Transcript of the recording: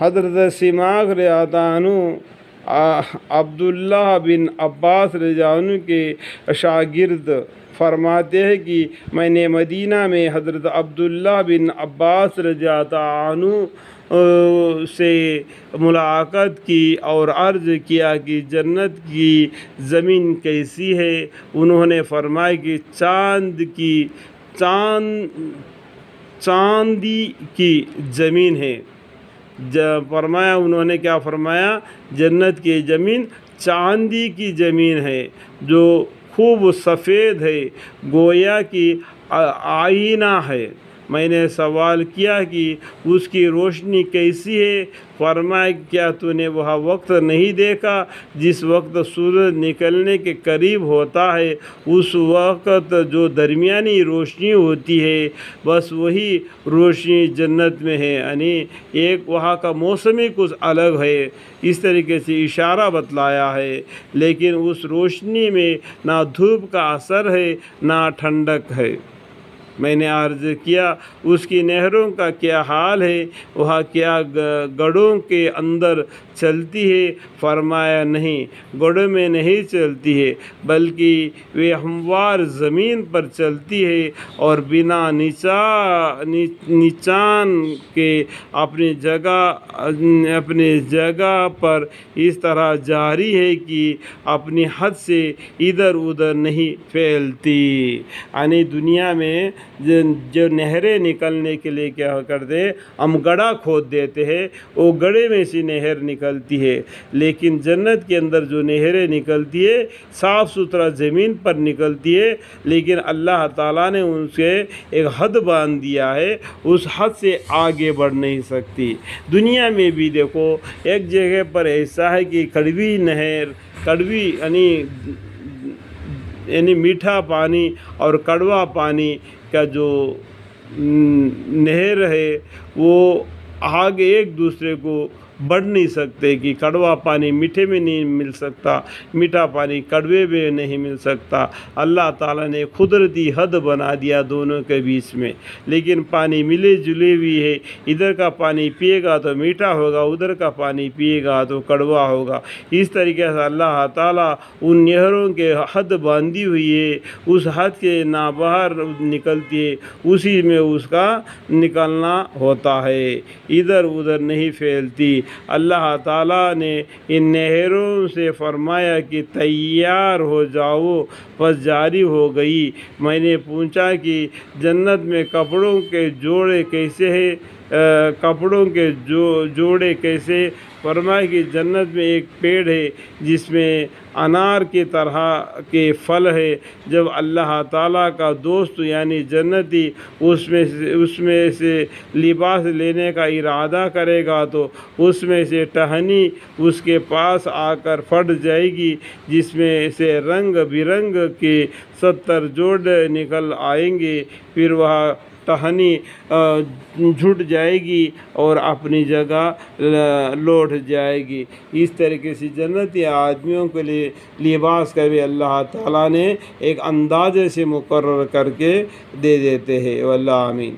حضرت سماک رضی عنہ عبداللہ بن عباس رضی عنہ کے شاگرد فرماتے ہیں کہ میں نے مدینہ میں حضرت عبداللہ بن عباس رضی اللہ عنہ سے ملاقات کی اور عرض کیا کہ جنت کی زمین کیسی ہے؟ انہوں نے فرمایا کہ چاندی کی زمین ہے۔ فرمایا انہوں نے کیا فرمایا؟ جنت کی زمین چاندی کی زمین ہے جو خوب سفید ہے، گویا کہ آئینہ ہے۔ میں نے سوال کیا کہ اس کی روشنی کیسی ہے؟ فرمایا کیا تو نے وہ وقت نہیں دیکھا جس وقت سورج نکلنے کے قریب ہوتا ہے؟ اس وقت جو درمیانی روشنی ہوتی ہے بس وہی روشنی جنت میں ہے، یعنی ایک وہاں کا موسم ہی کچھ الگ ہے۔ اس طریقے سے اشارہ بتلایا ہے، لیکن اس روشنی میں نہ دھوپ کا اثر ہے نہ ٹھنڈک ہے۔ میں نے عرض کیا اس کی نہروں کا کیا حال ہے؟ وہاں کیا گڑھوں کے اندر چلتی ہے؟ فرمایا نہیں، گڑھوں میں نہیں چلتی ہے بلکہ وہ ہموار زمین پر چلتی ہے اور بنا نچان کے اپنی جگہ پر اس طرح جاری ہے کہ اپنی حد سے ادھر ادھر نہیں پھیلتی۔ یعنی دنیا میں جو نہریں نکلنے کے لیے کیا کرتے ہیں، ہم گڑھا کھود دیتے ہیں، وہ گڑھے میں سے نہر نکلتی ہے، لیکن جنت کے اندر جو نہریں نکلتی ہے صاف ستھرا زمین پر نکلتی ہے، لیکن اللہ تعالیٰ نے ان سے ایک حد باندھ دیا ہے، اس حد سے آگے بڑھ نہیں سکتی۔ دنیا میں بھی دیکھو ایک جگہ پر ایسا ہے کہ کڑوی نہر، کڑوی یعنی میٹھا پانی اور کڑوا پانی کا جو نہر ہے وہ آگے ایک دوسرے کو بڑھ نہیں سکتے کہ کڑوا پانی میٹھے میں نہیں مل سکتا، میٹھا پانی کڑوے میں نہیں مل سکتا۔ اللہ تعالیٰ نے قدرتی حد بنا دیا دونوں کے بیچ میں، لیکن پانی ملے جلے ہوئی ہے۔ ادھر کا پانی پیے گا تو میٹھا ہوگا، ادھر کا پانی پیے گا تو کڑوا ہوگا۔ اس طریقے سے اللہ تعالیٰ ان نہروں کے حد باندھی ہوئی ہے، اس حد کے نہ باہر نکلتی ہے، اسی میں اس کا نکلنا ہوتا ہے، ادھر ادھر نہیں پھیلتی۔ اللہ تعالیٰ نے ان نہروں سے فرمایا کہ تیار ہو جاؤ، بس جاری ہو گئی۔ میں نے پوچھا کہ جنت میں کپڑوں کے جوڑے کیسے ہیں؟ کپڑوں کے جوڑے کیسے؟ فرمایا کہ جنت میں ایک پیڑ ہے جس میں انار کی طرح کے پھل ہے۔ جب اللہ تعالیٰ کا دوست یعنی جنتی اس میں سے لباس لینے کا ارادہ کرے گا تو اس میں سے ٹہنی اس کے پاس آ کر پھٹ جائے گی، جس میں سے رنگ برنگ کے 70 جوڑے نکل آئیں گے، پھر وہ ٹہنی جھٹ جائے گی اور اپنی جگہ لوٹ جائے گی۔ اس طریقے سے جنتی آدمیوں کے لیے لباس کا بھی اللہ تعالیٰ نے ایک اندازے سے مقرر کر کے دے دیتے ہیں۔ واللہ آمین۔